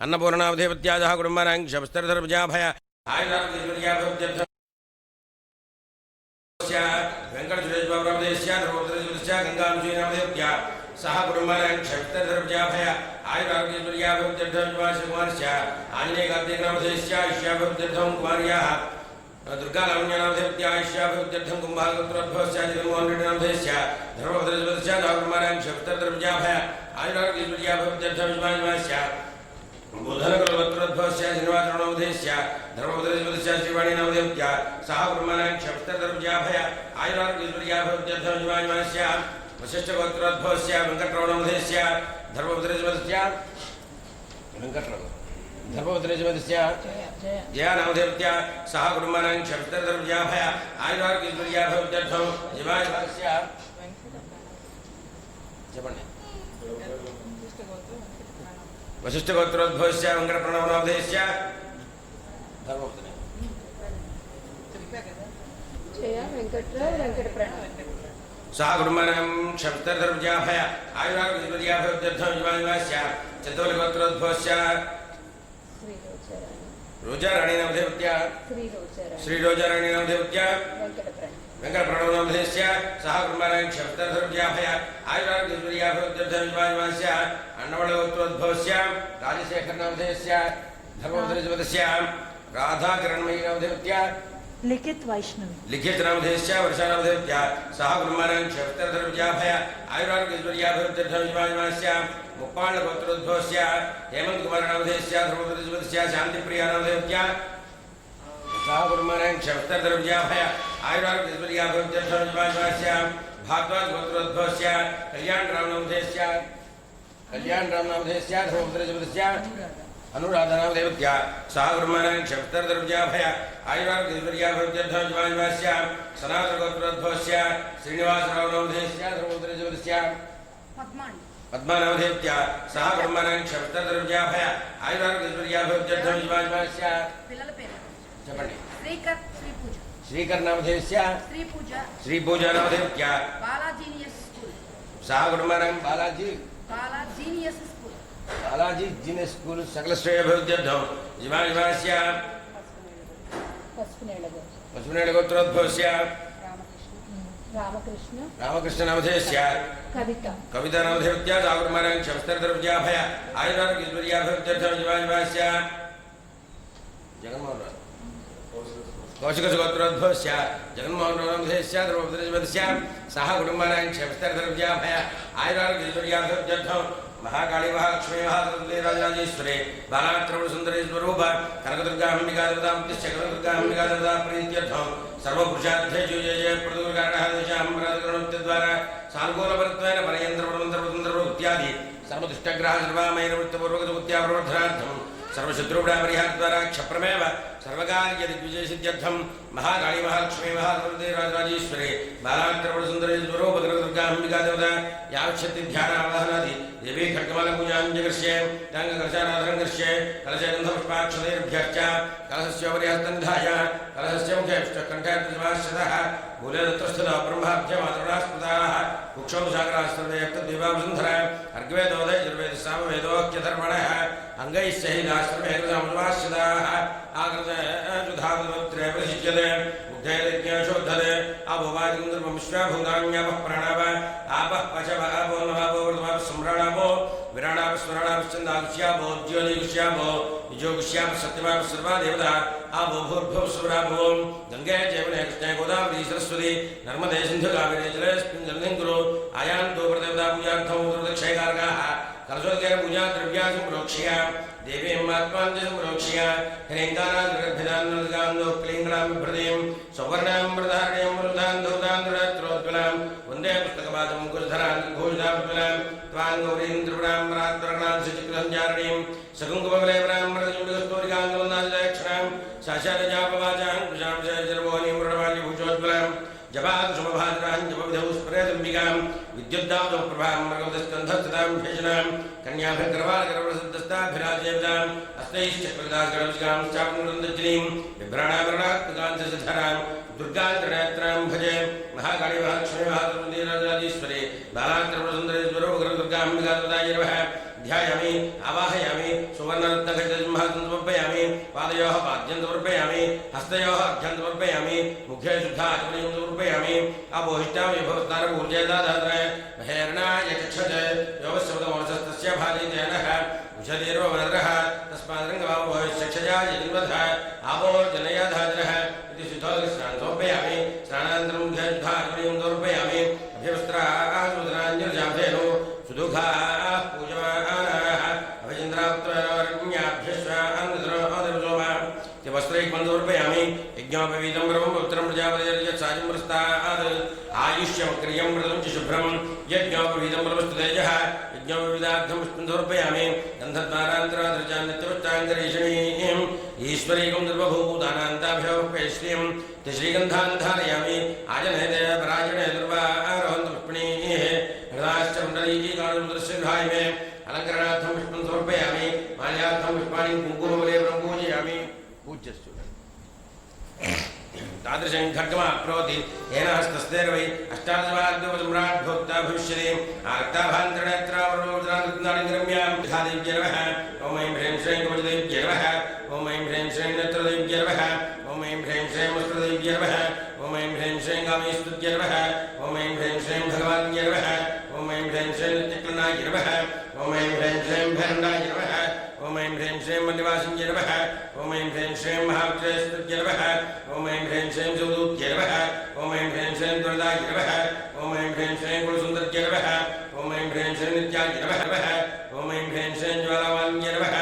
अन्नपूर्णावधेवत्याजः कुटुम्बानां शमस्तरधर्मजाभय वेंकटसुरेशबाबुरामदेवस्य धर्मोत्तरज्योतिष्य गंगांशुनामदेवत्या सह कुटुम्बानां शमस्तरधर्मजाभय आयुरारोग्यज्योतिर्याभवत्यर्थकुमारस्य आञ्जनेयकार्तिकनामदेवस्य ईश्याभवत्यर्थं कुमार्याः दुर्गालावण्यानामदेवत्या ईश्याभवत्यर्थं कुम्भागोत्रोद्भवस्य जगन्मोहनरेड्डिनामदेवस्य धर्मोत्तरज्योतिष्य कुटुम्बानां शमस्तरधर्मजाभय आयुरारोग्यज्योतिर्याभवत्यर्थकुमारस्य बुधनकुलवत्रोद्भवस्य श्रीनिवासनामदेवस्य धर्मोत्तरज्योतिष्य श्रीवाणीनामदेवत्या सह कुटुम्बानां शमस्तरधर्मजाभय आयुरारोग्यज्योतिर्याभवत्यर्थकुमारस्य वशिष्ठगोत्रोद्भवस्य वेंकटरमणनामदेवस्य धर्मोत्तरज्योतिष्य धर्मोत्तरज्योतिष्य जयानामदेवत्या सह कुटुम्बानां शमस्तरधर्मजाभय आयुरारोग्यज्योतिर्याभवत्यर्थं जीवायस्य చెప్పండి वशिष्ठगोत्रोद्भवस्य वेंकटप्रणवनामदेवस्य धर्मोत्तरे सह कुटुम्बानां शमस्तरधर्मजाभय आयुरारोग्यज्योतिर्याभवत्यर्थं जीवायस्य चतुर्गोत्रोद्भवस्य रोजाराणीनामदेवत्या श्रीरोजाराणीनामदेवत्या वेंकटप्रणवनामदेवस्य सह कुटुम्बानां शमस्तरधर्मजाभय आयुरारोग्यज्योतिर्याभवत्यर्थं जीवायस्य अन्नवळगोत्रोद्भवस्य राजशेखरनामदेवस्य धर्मोत्तरज्योतिष्य राधाकिरणमयीनामदेवत्या लिखित नामदेवस्य वर्षानामदेवत्या सह कुटुम्बानां शमस्तरधर्मजाभय आयुरारोग्यज्योतिर्याभवत्यर्थं जीवायस्य मुप्पाळगोत्रोद्भवस्य हेमन्तकुमारनामदेवस्य धर्मोत्तरज्योतिष्य शान्तिप्रियानामदेवत्या सह कुटुम्बानां शमस्तरधर्मजाभय आयुरारोग्यज्योतिर्याभवत्यर्थं जीवायस्य भारद्वाजगोत्रोद्भवस्य कल्याणरामनामदेवस्य धर्मोत्तरज्योतिष्य अनुराधानामदेवत्या सह कुटुम्बानां शमस्तरधर्मजाभय आयुरारोग्यज्योतिर्याभवत्यर्थं जीवायस्य सनातनगोत्रोद्भवस्य श्रीनिवासरावनामदेवस्य धर्मोत्तरज्योतिष्य पद्मानामदेवत्या सह कुटुम्बानां शमस्तरधर्मजाभय आयुरारोग्यज्योतिर्याभवत्यर्थं जीवायस्य చెప్పండి శ్రీకర్నామదేవस्य శ్రీపూజానామదేవత్या सह कुटुम्बानां बालाजी जीनियस स्कूल सकल श्रेयभवत्यर्थं जीवायस्य पशुनेळगोत्रोद्भवस्य रामकृष्णनामदेवस्य कवितानामदेवत्या सह कुटुम्बानां शमस्तरधर्मजाभय आयुरारोग्यज्योतिर्याभवत्यर्थं जीवायस्य जगन्मोहन कौशिकगोत्रोद्भवस्य जगन्मोहननामदेवस्य धर्मोत्तरज्योतिष्य सह कुटुम्बानां शमस्तरधर्मजाभय आयुरारोग्यज्योतिर्याभवत्यर्थं महाकाली महालक्ष्मी महाराजेश्वरी बालात्रवणसुन्दरी स्वरूप कनकदुर्गाम्बिका देवतामुद्दिश्य कनकदुर्गाम्बिका देवता प्रीत्यर्थं सर्वपुरुषार्थे जय प्रदुर्गाणद्वारा सानुकूलपरत्वेन परयन्त्रपरमन्त्रपतन्त्रप्रभृत्यादि सर्वदुष्टग्रह सर्वामैरवृत्तपूर्वकदुत्याप्रवर्धनार्थं सर्वशत्रुपीडापरिहारद्वारा क्षप्रमेव सर्वकार्यदिग्विजयसिद्ध्यर्थं महाकाली महालक्ष्मी महाराजेश्वरी बालात्रवणसुन्दरी स्वरूप कनकदुर्गाम्बिका देवता यावच्छक्ति ध्यानावधानादि देवी खड्गमालपूजाञ्जकर्ष्ये टाङ्गकलशाराधनकर्ष्ये कलशगन्धपुष्पाक्षतैर्भ्यश्च कलशस्योपरि हस्तनिधाय कलशस्य मुखे कण्ठेऽर्थसमाश्रितः मूले दत्तस्थितः ब्रह्माभ्यमातरुणास्पदाः कुक्षौ सागरास्त्रदेवतद्विभावसुन्धर अर्घ्वेदोदय यजुर्वेदसामवेदोऽख्यधर्मणः अङ्गैः सहिताश्रमेकसमाश्रिताः आकृतजुधावत्रे प्रसिज्यते मुग्धैर्यज्ञशोद्धते आभोवादिन्द्रमविश्वाभूतान्यापः प्रणव आपः पशव आपो नवापो वृतवापः सम्राणापो विराणापः स्मराणापश्चन्दागुष्यापो ज्योतिगुष्यापो युजोगुष्यापः सत्यमापः सर्वा देवता आपो भूर्भुवः सुरापो गङ्गे जयमुने कृष्णे गोदावरी सरस्वती नर्मदे सिन्धु कावेरी जलेऽस्मिन् जलधिं कुरु आयान्तो प्रदेवता पूजार्थं दुर्दक्षयकारकाः कलशोदकेन पूजा द्रव्यासं प्रोक्ष्य देवीं आत्मान्तं प्रोक्ष्य हिरण्यकाराद्रभिदान्नदगान्दो क्लीङ्गणां बिभ्रतीं सौवर्णां प्रधारणीं मरुदां धौतां वन्दे पुस्तकपादं कुलधरां घोषदां त्वां गौरीं त्रिपुरां परात्परणां सचिकृतञ्चारणीं सकुङ्कुमकलेवरां मृदजुण्डकस्तूरिकाङ्गवन्दादिदक्षिणां साक्षादजापवाचां कुशां शरजर्वोनीं मृडवाल्यभूषोज्वलां जपाकुसुमभाद्रां जपविधौ स्फुरेदम्बिकां विद्युद्दावतो प्रभां मृगवदस्कन्धस्थितां शेषणां कन्याभिर्गर्भालकरवसन्तस्ताभिराजेवताम् अस्तैश्चक्रदासगणविकां चापनुरन्दज्रीं बिभ्राणाभरणात्मकां धरां दुर्गां त्रिनेत्रां भजे महाकाली महालक्ष्मी महाराजेश्वरी बालात्रवसुन्दरी स्वरूपगुरुदुर्गाम्बिका ध्यायामि आवाहयामि सुवर्णरत्नखचितसिंहासनं समर्पयामि पादयोः पाद्यं समर्पयामि हस्तयोः अर्घ्यं समर्पयामि मुखे शुद्धाचमनीयं समर्पयामि अपोहिष्टामि भवस्नानपूर्जयदाधात्र महेरणाय चक्षते योगशब्दमोसस्तस्य भाजितेनः उषधीर्वमनरः तस्माद्रङ्गभावभविष्यक्षया यजिन्वधः आपोर्जनयाधाजनः इति शुद्धोदकस्नानं समर्पयामि स्नानानन्तरं मुखेशुद्धाचमनीयं समर्पयामि अभ्यवस्त्राः सुदुःखाः पूजमानाः अभिचन्द्रापुत्रवर्ण्याभ्यश्वान्वितरोमा वस्त्रैकं समर्पयामि यज्ञोपवीतं ब्रह्म उत्तरं प्रजापतिर्यत्सायं प्रस्तात् आयुष्यमक्रियं व्रतं च शुभ्रं यज्ञोपवीतं ब्रह्मस्तुतेजः यज्ञोपवीतार्थं पुष्पं समर्पयामि गन्धद्वारान्तरादृजान्नित्यवृत्ताङ्गरीषणीं ईश्वरीकं दुर्वभूतानान्ताभ्योपैश्रियं श्रीगन्धान् धारयामि आजनयते पराजने दुर्वारोहन्तु पुष्पणीः हृदाश्च मण्डलीकाणुदृश्यधाय मे अलङ्करणार्थं पुष्पं समर्पयामि माल्यार्थं पुष्पाणि कुङ्कुमलेपनं पूजयामि पूज्यस्तु तादृशं खड्गमाप्नोति येन हस्तस्तेर्वै अष्टादशवाद्योपसम्राट् भोक्ता भविष्यति आर्ताभान्तरणेत्रावरोचनानिरम्यां यथादेव्यै नमः ॐ ऐं ह्रीं श्रीं कवचदेव्यै नमः ॐ ऐं ह्रीं श्रीं नेत्रदेव्यै नमः ॐ ऐं ह्रीं श्रीं वस्त्रदेव्यै नमः ॐ ऐं ह्रीं श्रीं कामेश्वर्यै नमः ॐ ऐं ह्रीं श्रीं भगवान्यै नमः ॐ ऐं ह्रीं श्रीं नित्यकलनाय नमः ॐ ऐं ह्रीं श्रीं भैरण्डाय नमः ॐ ऐं ह्रीं श्रीं मन्निवासिन्यै नमः ॐ ऐं ह्रीं श्रीं महावित्रयस्तुत्यै नमः ॐ ऐं ह्रीं श्रीं जगदूत्यै नमः ॐ ऐं ह्रीं श्रीं दुर्गाय नमः ॐ ऐं ह्रीं श्रीं कुलसुन्दर्यै नमः ॐ ऐं ह्रीं श्रीं नित्याय नमः ॐ ऐं ह्रीं श्रीं ज्वालावान्यै नमः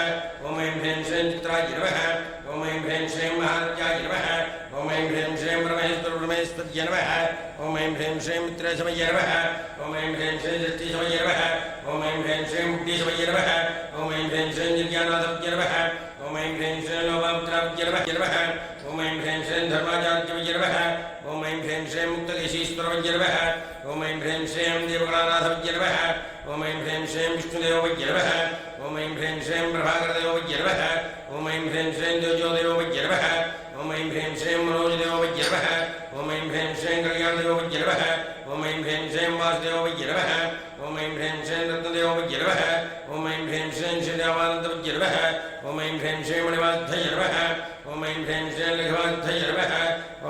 ॐ ऐं ह्रीं श्रीं चित्राय नमः ॐ ऐं ह्रीं श्रीं महारत्याय नमः ॐ ऐं ह्रीं श्रीं परमेश्वरपरमेश्वर्यै नमः ॐ ऐं ह्रीं श्रीं मित्रशमये नमः ॐ ऐं ह्रीं श्रीं दृष्टिशमये नमः ॐ ऐं ह्रीं श्रीं मुक्तिशमये नमः ॐ ऐं ह्रीं श्रीं निर्ज्ञानाथमये नमः ॐ ऐं ह्रीं श्रीं लोभापुत्रामये नमः ॐ ऐं ह्रीं श्रीं धर्माचार्यमये नमः ॐ ऐं ह्रीं श्रीं मुक्तकेशीश्वरमये नमः ॐ ऐं ह्रीं श्रीं देवगणानाथमये नमः ॐ ऐं ह्रीं श्रीं विष्णुदेवमये नमः ॐ ऐं ह्रीं श्रीं प्रभाकरदेवमये नमः ॐ ऐं ह्रीं श्रीं द्योजोदेवमये नमः ॐ ऐं ह्रीं श्रीं मनोजदेवमये नमः ॐ ऐं ह्रीं श्रीं कल्याणदेवमये नमः ॐ ऐं ह्रीं श्रीं वासुदेवमये नमः ॐ ऐं ह्रीं श्रीं रत्नदेवमये नमः ॐ ऐं ह्रीं श्रीं श्रीरामानन्दमये नमः ॐ ऐं ह्रीं श्रीं मणिवासुद्धये नमः ॐ ऐं ह्रीं श्रीं लघुवासुद्धये नमः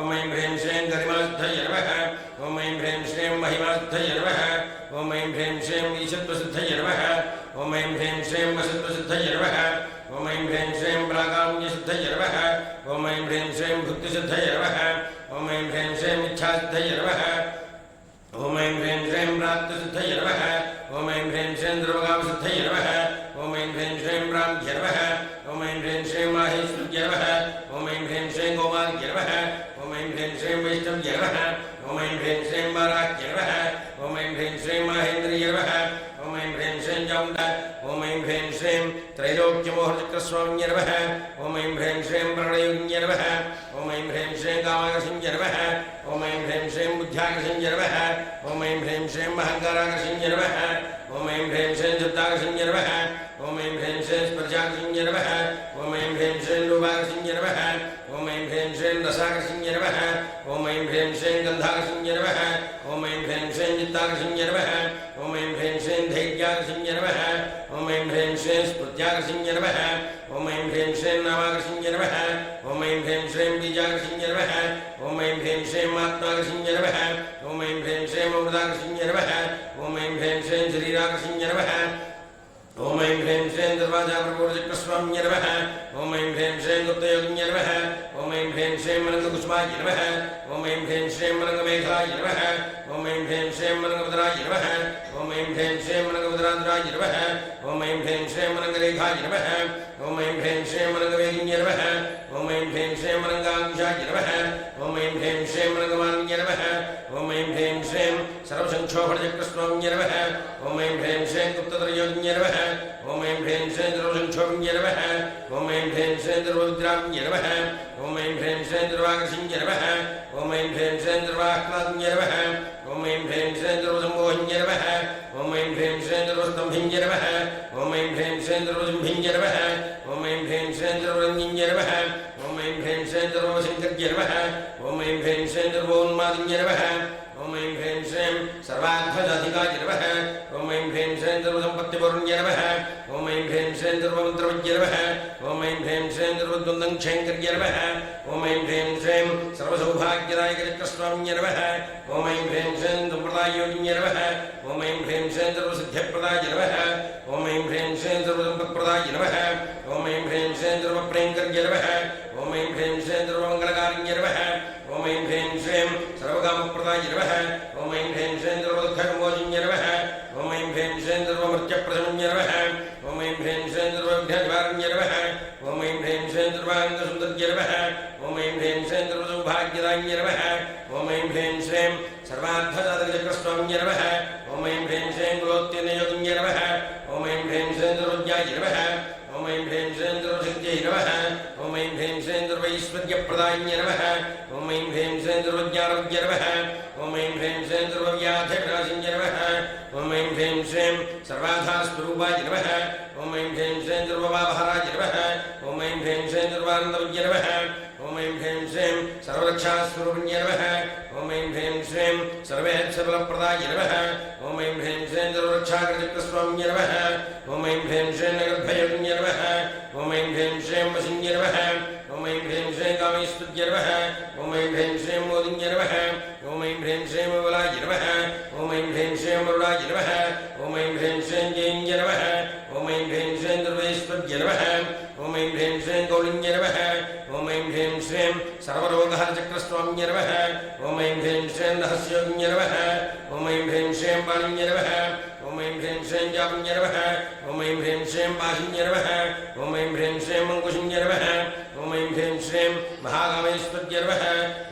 ॐ ऐं ह्रीं श्रीं गरिमासुद्धये नमः ॐ ऐं ह्रीं श्रीं महिमासुद्धये नमः ॐ ऐं ह्रीं श्रीं ईशत्वसिद्धये नमः ॐ ऐं ह्रीं श्रीं वसत्वसिद्धये नमः ॐ ऐं ह्रीं श्रीं प्राकाम्यसिद्धये नमः ॐ ऐं ह्रीं श्रीं भुक्तिसिद्धये नमः ॐ ऐं ह्रीं श्रीं इच्छासिद्धये नमः ॐ ऐं ह्रीं श्रीं प्राप्तसिद्धये नमः ॐ ऐं ह्रीं श्रीं द्रवगामसिद्धये नमः ॐ ऐं ह्रीं श्रीं ब्राह्म्ये नमः ॐ ऐं ह्रीं श्रीं माहेश्वर्ये नमः ॐ ऐं ह्रीं श्रीं गोमार्ये नमः ॐ ऐं ह्रीं श्रीं वैष्णव्ये नमः ॐ ऐं ह्रीं श्रीं वाराह्ये नमः ॐ ऐं ह्रीं श्रीं माहेन्द्रिये नमः ॐ ऐं ह्रीं श्रीं चामुण्ड ॐ ऐं ह्रीं श्रीं त्रैलोक्यमोहचक्रस्वामिन्ये नमः ॐ ऐं ह्रीं श्रीं प्रणयोगिन्ये नमः ॐ ऐं ह्रीं श्रीं कामाकर्षिण्ये नमः ॐ ऐं ह्रीं श्रीं बुद्ध्याकर्षिण्ये नमः ॐ ऐं ह्रीं श्रीं अहङ्काराकर्षिण्ये नमः ॐ ऐं ह्रीं श्रीं शब्दाकर्षिण्ये नमः ॐ ऐं ह्रीं श्रीं स्पर्शाकर्षिण्ये नमः ॐ ऐं ह्रीं श्रीं लोभाकर्षिण्ये नमः ॐ ऐं ह्रीं श्रीं रसाकर्षिण्ये नमः ॐ ऐं ह्रीं श्रीं गन्धाकर्षिण्ये नमः ॐ ऐं ह्रीं श्रीं चित्ताकर्षिण्ये नमः ॐ ऐं ह्रीं श्रीं धैर्याकर्षिण्ये नमः ॐ ऐं ह्रीं श्रीं स्फूर्त्याकर्षिण्ये नमः ॐ ऐं ह्रीं श्रीं नामाकर्षिण्ये नमः ॐ ऐं ह्रीं श्रीं बीजाकर्षिण्ये नमः ॐ ऐं ह्रीं श्रीं आत्माकर्षिण्ये नमः ॐ ऐं ह्रीं श्रीं अमृताकर्षिण्ये नमः ॐ ऐं ह्रीं श्रीं शरीराकर्षिण्ये नमः ॐ ऐं ह्रीं श्रीं दर्वाजाप्रभोचक्रस्वामिन्ये नमः ॐ ऐं ह्रीं श्रीं गुप्तयोगिन्ये नमः ॐ ऐं ह्रीं श्रीं मनङ्गकुसुमाय नमः ॐ ऐं ह्रीं श्रीं मनङ्गमेघलाय नमः ॐ ऐं ह्रीं श्रीं मनङ्गवदनाय नमः ॐ ऐं ह्रीं श्रीं मनङ्गवदनाधराय नमः ॐ ऐं ह्रीं श्रीं मनङ्गरेखाय नमः ॐ ऐं ह्रीं श्रीं मनङ्गवेगिन्ये नमः ॐ ऐं ह्रीं श्रीं मनङ्गाङ्कुशाय नमः ॐ ऐं ह्रीं श्रीं मनङ्गमान्ये नमः ॐ ऐं ह्रीं श्रीं सर्वसंक्षोभणचक्रस्वामिन्ये नमः ॐ ऐं ह्रीं श्रीं गुप्तत्रयोगिन्ये नमः ॐ ऐं ह्रीं श्रीं सर्वसंक्षोभिन्ये नमः ॐ ऐं ह्रीं श्रीं सर्वविद्राविन्ये नमः ॐ ऐं ह्रीं श्रीं सर्वाकर्षिण्ये नमः ॐ ऐं ह्रीं श्रीं सर्वाह्लादिन्ये नमः ॐ ऐं ह्रीं श्रीं सर्वसम्मोहिन्ये नमः ॐ ऐं ह्रीं श्रीं सर्वस्तम्भिन्ये नमः ॐ ऐं ह्रीं श्रीं सर्वसिंहिन्ये नमः ॐ ऐं ह्रीं श्रीं सर्वरञ्जिन्ये नमः ॐ ऐं ह्रीं श्रीं सर्वशङ्कर्ये नमः ॐ ऐं ह्रीं श्रीं सर्वोन्मादिन्ये नमः ॐ ओम ऐं ह्रीं श्रीं सर्वाध्वजाधिकाय नमः ओम ऐं ह्रीं श्रीं सर्वसम्पत्तिपूर्णय नमः ओम ऐं ह्रीं श्रीं सर्वमन्त्रविद्य नमः ओम ऐं ह्रीं श्रीं सर्वद्वन्द्वक्षयङ्कर्य नमः ओम ऐं ह्रीं श्रीं सर्वसौभाग्यदायकचक्रस्वामिन्य नमः ओम ऐं ह्रीं श्रीं सम्प्रदाययोगिन्य नमः ओम ऐं ह्रीं श्रीं सर्वसिद्ध्यप्रदाय नमः ओम ऐं ह्रीं श्रीं सर्वसम्पत्प्रदाय नमः ओम ऐं ह्रीं श्रीं सर्वप्रियङ्कर्य नमः ओम ऐं ह्रीं श्रीं सर्वमङ्गलकारिण्य नमः ओम ऐं ह्रीं श्रीं सर्वकामप्रदाय नमः ओम ऐं ह्रीं श्रीं सर्वदुःखविमोचिन्य नमः ओम ऐं ह्रीं श्रीं सर्वमृत्युप्रशमन्य नमः ओम ऐं ह्रीं श्रीं सर्वविघ्ननिवारण्य नमः ओम ऐं ह्रीं श्रीं सर्वाङ्गसुन्दर्य नमः ओम ऐं ह्रीं श्रीं सर्वसौभाग्यदायिन्य नमः ओम ऐं ह्रीं श्रीं सर्वार्थसाधकचक्रस्वामिन्य नमः ओम ऐं ह्रीं श्रीं कुलोत्तीर्णयोगिन्य नमः ओम ऐं ह्रीं श्रीं सर्वज्ञाय नमः ओम ऐं ह्रीं श्रीं सर्वशक्त्यै नमः ओम ऐं ह्रीं श्रीं सर्वैश्वर्यप्रदायिन्य नमः ओम ऐं ह्रीं श्रीं सर्वज्ञानविद्य नमः ओम ऐं ह्रीं श्रीं सर्वव्याधिविनाशिन्य नमः ओम ऐं ह्रीं श्रीं सर्वाधारस्वरूपाय नमः ओम ऐं ह्रीं श्रीं सर्ववाभहाराय नमः ओम ऐं ह्रीं श्रीं सर्वानन्दविद्य नमः ओम ऐं ह्रीं श्रीं सर्वरक्षास्वरूपिण्य नमः ओम ऐं ह्रीं श्रीं सर्वेच्छबलप्रदाय नमः ओम ऐं ह्रीं श्रीं सर्वरक्षाकृतस्वामिन्य नमः ओम ऐं ह्रीं श्रीं नगर्भयोगिन्य नमः ओम ऐं ह्रीं श्रीं वशिन्य नमः ओम ऐं ह्रीं श्रीं कामेश्वर्य नमः ओम ऐं ह्रीं श्रीं मोदिन्य नमः ओम ऐं ह्रीं श्रीं बलाय नमः ओम ऐं ह्रीं श्रीं वरुणाय नमः ओम ऐं ह्रीं श्रीं जयिन्य नमः ओम ऐं ह्रीं श्रीं सर्वेश्वर्य नमः ओम ऐं ह्रीं श्रीं कौलिन्य नमः ओम ऐं ह्रीं श्रीं सर्वरोगहरचक्रस्वामिन्य नमः ओम ऐं ह्रीं श्रीं रहस्योगिन्य नमः ओम ऐं ह्रीं श्रीं पाणिन्य नमः ओम ऐं ह्रीं श्रीं जापन्य नमः ओम ऐं ह्रीं श्रीं पाशिन्य नमः ओम ऐं ह्रीं श्रीं मङ्कुशिन्य नमः ओम ऐं ह्रीं श्रीं महाकामेश्वर्य नमः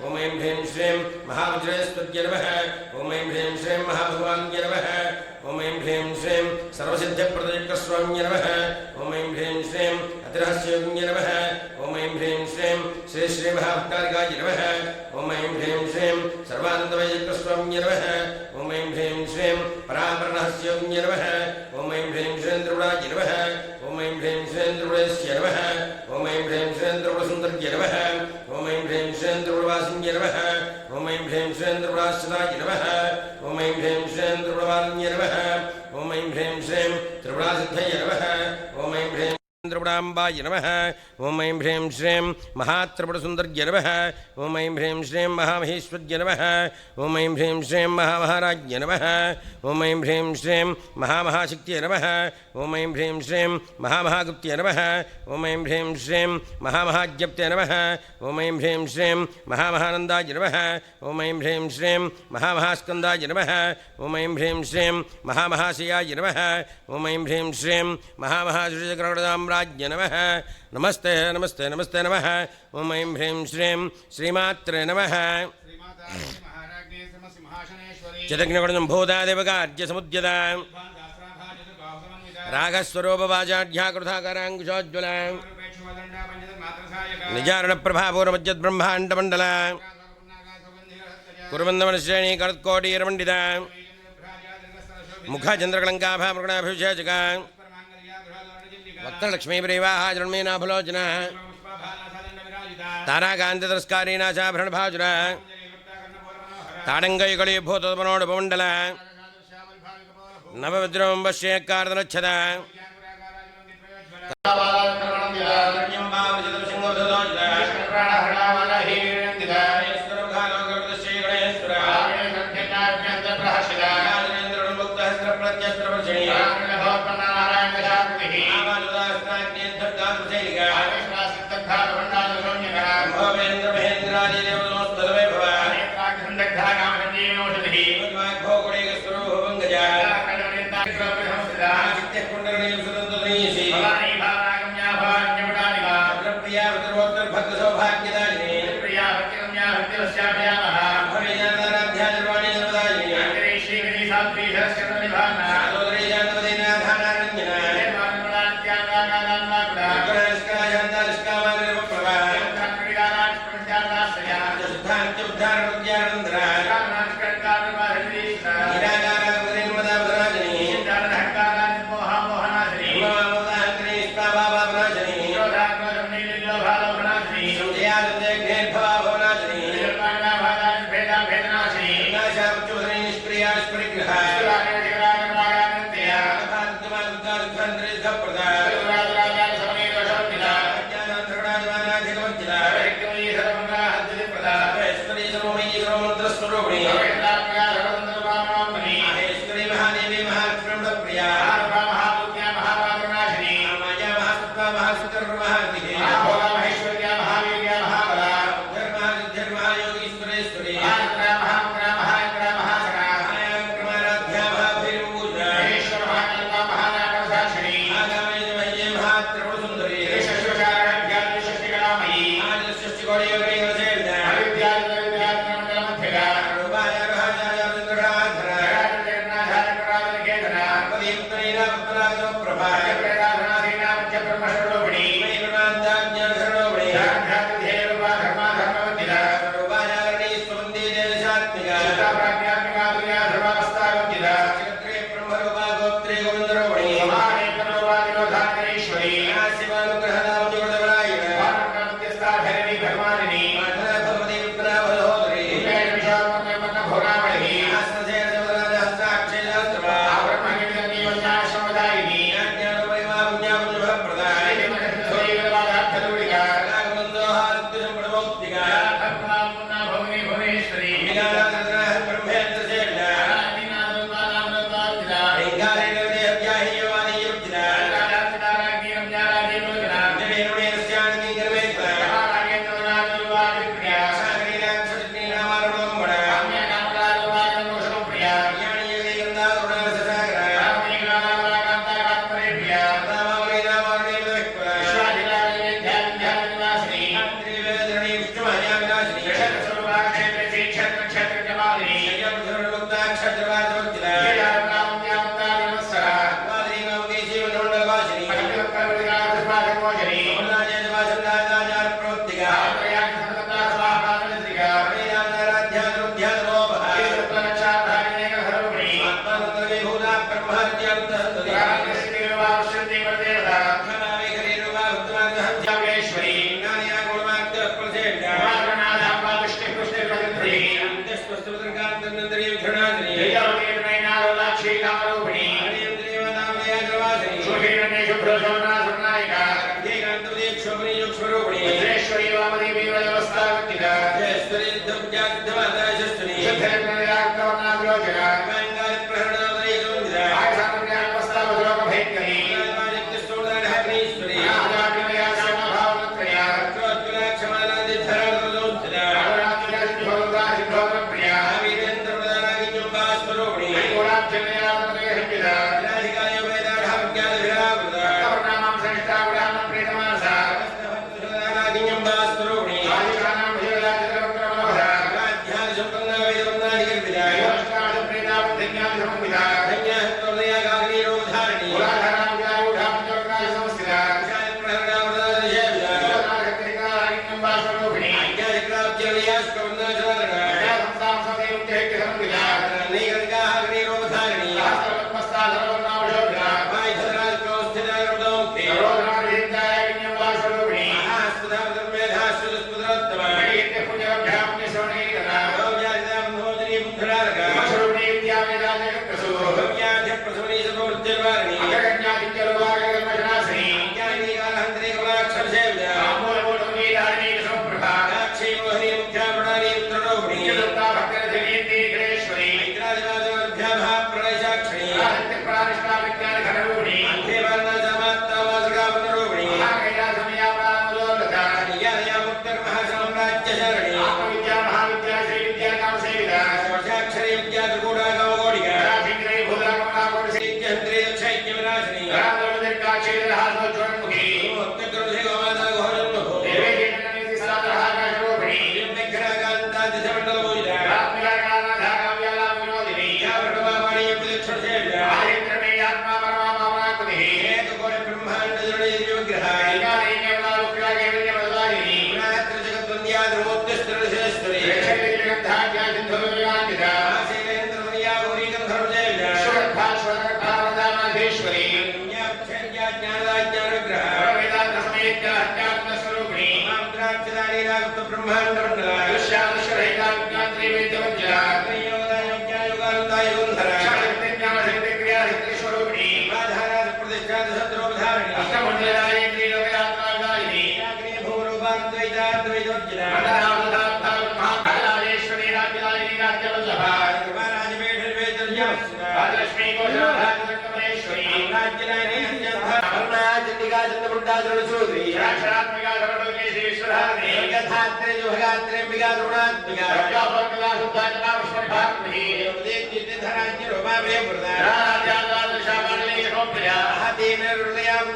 ओम ऐं ह्रीं श्रीं महावज्रेश्वर्य नमः ओम ऐं ह्रीं श्रीं महाभगवान्य नमः ओम ऐं ह्रीं श्रीं सर्वसिद्ध्यप्रदयुक्तस्वामिन्य नमः ओम ऐं ह्रीं श्रीं अतिरहस्योगिन्य नमः ओम ऐं ह्रीं श्रीं श्री श्री महाभक्तारिकाय नमः ओम ऐं ह्रीं श्रीं सर्वानन्दमययुक्तस्वामिन्य नमः ओम ऐं ह्रीं श्रीं परापररहस्योगिन्य नमः ओम ऐं ह्रीं श्रीं त्रिपुराय नमः ओम ऐं ह्रीं श्रीं त्रिपुरेश्य नमः ओम ऐं ह्रीं श्रीं त्रिपुरसुन्दर्य नमः ओम ऐं ह्रीं श्रीं त्रिपुरवासिन्य नमः ओम ऐं ह्रीं श्रीं त्रिपुराश्रिताय नमः ओम ऐं ह्रीं श्रीं त्रिपुरवालिन्य नमः ओम ऐं ह्रीं श्रीं त्रिपुरासिद्धये नमः ओम ऐं ह्रीं त्रिपुराम्बाय नमः ओम ऐं ह्रीं श्रीं महात्रिपुरसुन्दर्य नमः ओम ऐं ह्रीं श्रीं महामहेश्वर्य नमः ओम ऐं ह्रीं श्रीं महामहाराज्ञ नमः ओम ऐं ह्रीं श्रीं महामहाशक्त्यै नमः ओम ऐं ह्रीं श्रीं महामहागुप्त्यै नमः ओम ऐं ह्रीं श्रीं महामहाज्ञप्त्यै नमः ओम ऐं ह्रीं श्रीं महामहानन्दाय नमः ओम ऐं ह्रीं श्रीं महामहास्कन्दाय नमः ओम ऐं ह्रीं श्रीं महामहाशयाय नमः ओम ऐं ह्रीं श्रीं महामहासृजकरणदाम्राज्ञ नमः नमस्ते नमस्ते नमस्ते नमः ओम ऐं ह्रीं श्रीं श्रीमात्रे नमः चिदग्निगुणसम्भूतादेवकार्यसमुद्यता रागस्वरूपवाचाढ्याकृताकराङ्कुशोज्ज्वला निजारणप्रभापूर्वमज्जद्ब्रह्माण्डमण्डला कुर्वन्दमनश्रेणीकरत्कोटीरमण्डिता मुखचन्द्रकलङ्काभामृगणाभिषेचका वक्त्रलक्ष्मीप्रियवाः जन्मेनाफलोचना ताराकान्तितस्कारीनाशाभरणभाजुरा ताडङ्गयुगलीभूतमनोडुपमण्डला नवविद्रवं पश्येत्कार्तनच्छदा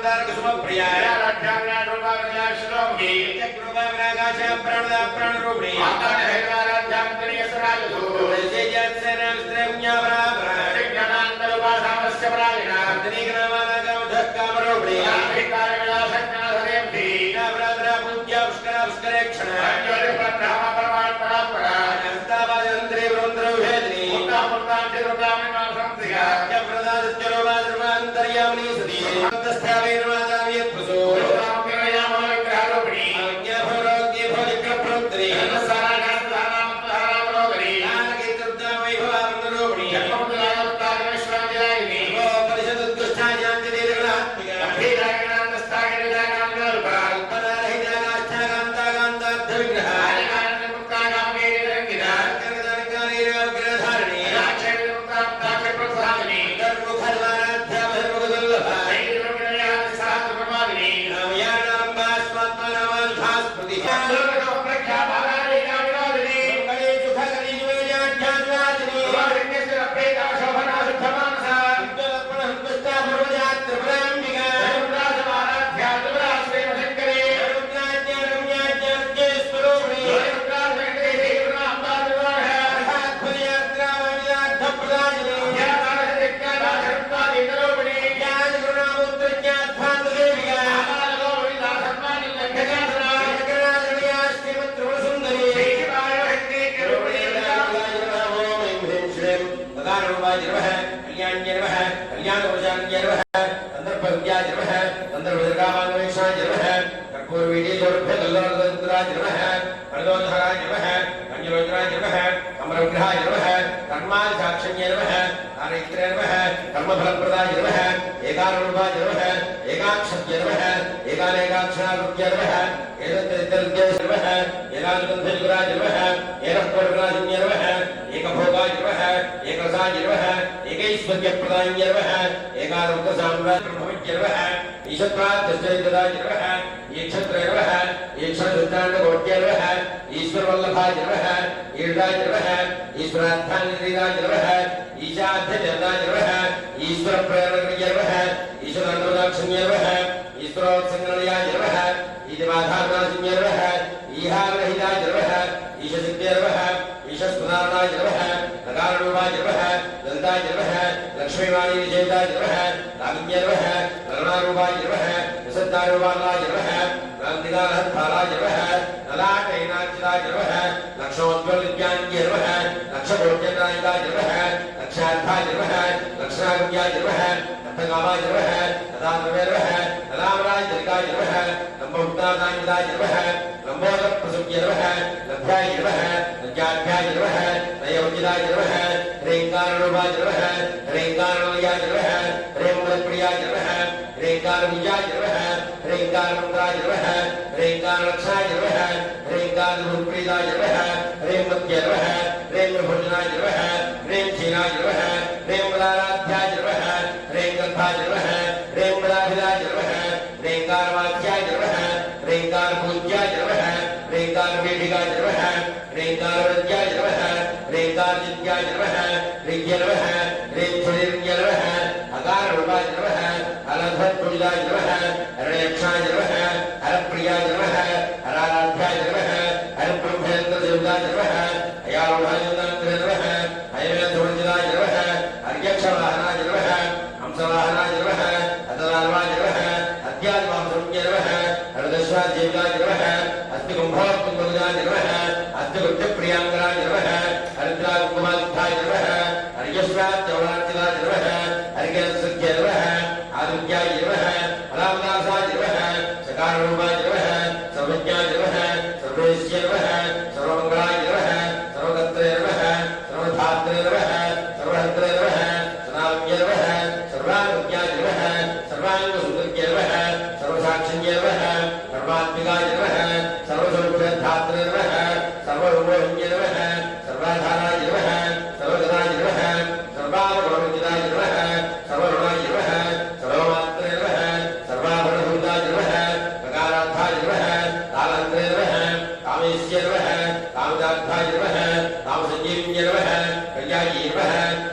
Hati प्रियाय राध्याग्ना रूपा विद्या श्लोकी चक्रुपा विनाकाशा प्रणदा प्रणरूपिणी माता हेरा राध्याग्नि असराजु जय जय सेना स्त्रेम्या बराबर ज्ञानांतर उपासामस्य परायणा तनिग्रामाना कामधक्कामरूपिणी विकार विलासज्ञा हरेम्भि नवरात्रा पूज्या पुष्करा पुष्करेक्षण ज्योति ब्रह्मा परमात्मा परात्परा हस्तावादंत्रे वृंद्रभेदिनी मुक्ता मुक्ता चिरुकामिना संत्रिया जप्रदा सत्यरोवादर्वान्तर्यामिनी सती तस्थावेर्वादावियः प्रसो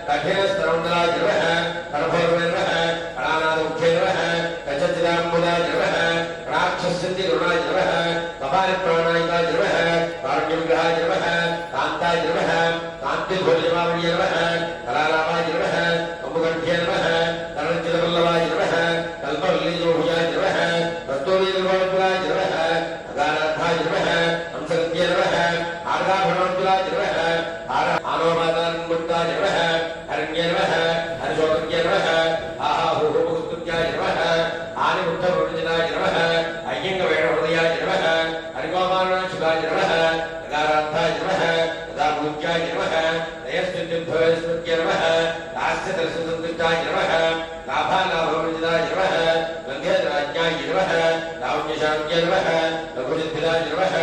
कठिन राक्षसन्ति करुणाय नमः कपालप्राणायिकाय नमः कारुण्यविग्रहाय नमः कान्ताय नमः कान्तिभोजमावण्य नमः कलालाभाय नमः कम्बुकण्ठ्ये नमः करणचितवल्लभाय नमः कल्पवल्लीजोभुजाय नमः कस्तूरीनिर्मलकुलाय नमः अगाराधाय नमः हंसगत्ये नमः आर्गाभरणोज्ज्वलाय नमः आनोमादानमुक्ताय नमः हरण्ये नमः हरिशोकत्ये नमः आहुहुमुक्तुत्याय नमः आनिमुक्तप्रवृजनाय नमः अय्यङ्गवेणहृदयाय नमः हरिगोपालनाशुकाय नमः अगाराधाय नमः यदाभूत्याय नमः नयस्तुत्युद्भवस्मृत्ये नमः लास्यदर्शसन्तुष्टाय नमः लाभालाभवृजनाय नमः गन्धेन्द्राज्ञाय नमः लावण्यशान्त्ये नमः लघुसिद्धिदाय नमः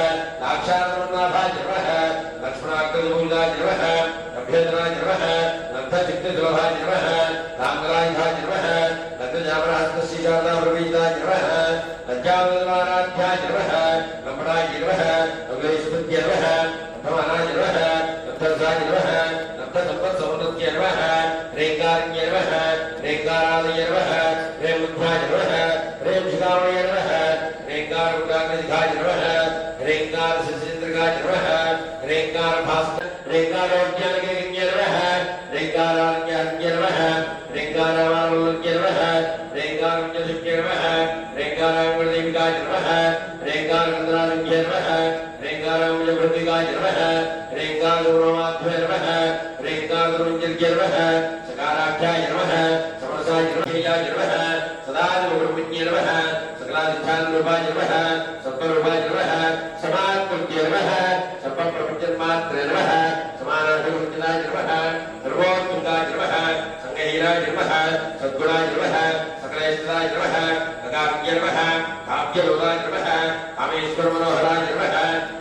लाक्षानमन्नाभाय नमः लक्ष्मणाग्रजमूलाय नमः अभ्यन्तराय नमः लब्धचित्तसुलभाय नमः रामलायुधाय नमः लब्धजामरहस्तश्रीशारदाप्रवीताय नमः लज्जावल्लभाराध्याय नमः लम्बडाय नमः लघुस्मृत्ये नमः लब्धमानाय नमः लब्धरसाय नमः लब्धसम्पत्समुन्नत्ये नमः रेङ्गारण्ये नमः रेङ्गारालये नमः रेमुद्धाय नमः रेमशिखामणये नमः रेङ्गारमुदाग्रदिखाय नमः रेङ्गारशशिन्द्रगाय नमः रेङ्गारभास्कर रेङ्गारोज्ञानगेयन्ये नमः रेङ्गारारण्यारण्ये नमः रेङ्गारामावल्लभ्ये नमः रेङ्गारण्यशुक्ये नमः रेङ्गाराङ्गदेविकाय नमः रेङ्गारगन्धरारण्ये नमः रेङ्गाराम्यभृतिकाय नमः रेङ्गारगौरवाध्वये नमः रेङ्गारगुरुञ्जर्ये नमः सकाराख्याय नमः समरसाय नमः सदादिवगुरुविज्ञे नमः सकलाधिष्ठानरूपाय नमः सत्त्वरूपाय नमः समात्मज्ञे नमः सर्वप्रपञ्चन्मात्रे नमः समानाधिपञ्चनाय नमः सर्वोत्तुङ्गाय नमः संगहीराय नमः सद्गुणाय नमः सकलेश्वराय नमः नगाज्ञे नमः काव्यलोलाय नमः कामेश्वरमनोहराय नमः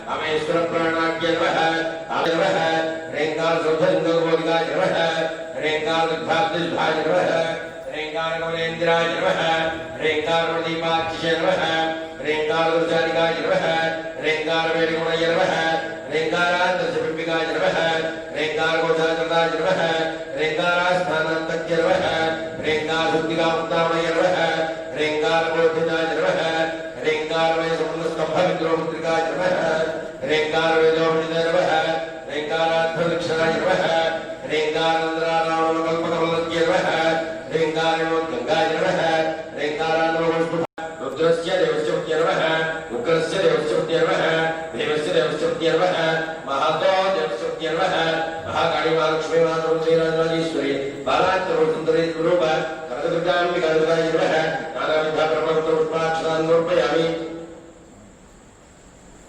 कामेश्वरप्राणाज्ञे नमः नमः रेङ्गारसौधलिङ्गोदिकाय नमः रेङ्गारदुग्धाब्दुधाय नमः रेङ्गारकमलेन्द्राय नमः रेङ्गारमदीपाक्षिषे नमः रेङ्गारदुर्जानिकाय नमः रेङ्गारवेणुगुणय नमः रेङ्गारान्तर्षपिम्बिकाय नमः रेङ्गारगोचाचरदाय नमः रेङ्गारास्थानान्तज्ञ नमः रेङ्गारशुद्धिकामुत्तामणय नमः रेङ्गारमूर्तिनाय नमः रेङ्गारमयसमुन्नस्तम्भविद्रोमुद्रिकाय नमः रेङ्गारवेदोपनिधाय नमः रेङ्गाराध्वलक्षणाय नमः रेङ्गारन्द्रारावणकल्पकमलज्ञे नमः रेङ्गारणोद्गङ्गाय नमः रेङ्गारान्नमोष्टु रुद्रस्य देवस्य नमः उग्रस्य देवस्य नमः देवस्य देवस्य नमः महातो देवस्य नमः महाकाళीमालक्ष्मी मातृश्रीराजेश्वरी बालात्तरोसुन्दरी स्वरूप कनकदुर्गाम्बिकाय नमः नानाविधा ब्रह्मपुत्रपुष्पाक्षरान् समर्पयामि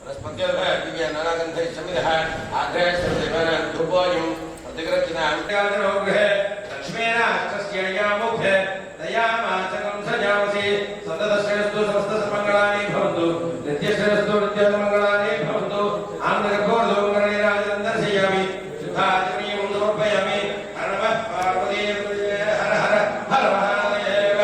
वनस्पत्यर्भः दिव्य नानागन्धैः समिदः आग्रहे सर्वदेवानां धूपोऽयं प्रतिगृह्णान्त्यादनोग्रहे लक्ष्मेण हस्तस्ययामुखे दयामाचकं सजावसि सततश्रेयस्तु समस्तसमङ्गलानि भवन्तु नित्यश्रेयस्तु नित्यमङ्गलानि भवन्तु आनन्दगर्भोर्धोमङ्गलनीराजनं दर्शयामि शुद्धाचरणीयं समर्पयामि हर नमः पार्वतीपतये हर हर हर महादेव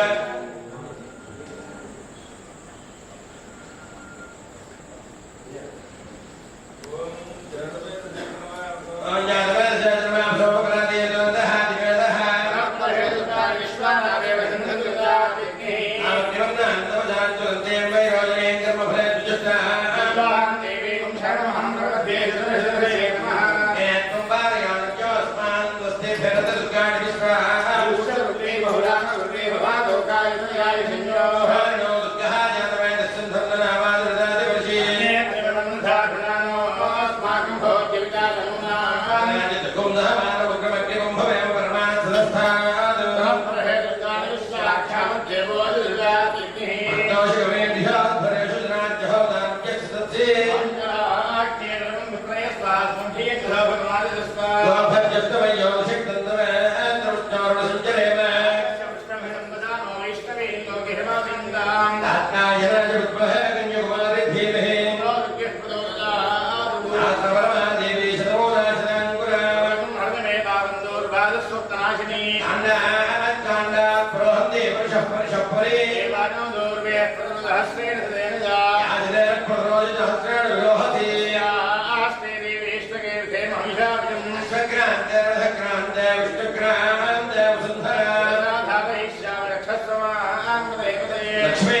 लक्ष्मी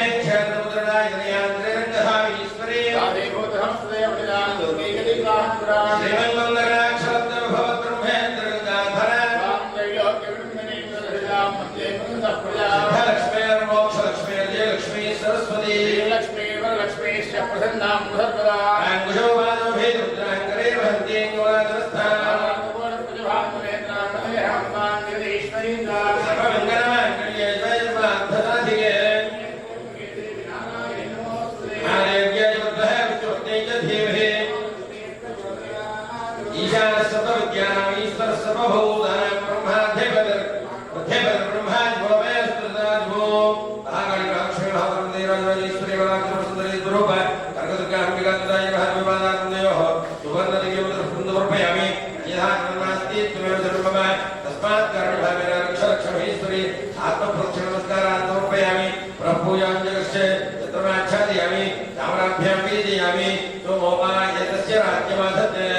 तो मोपा यस्य राज्यमाधते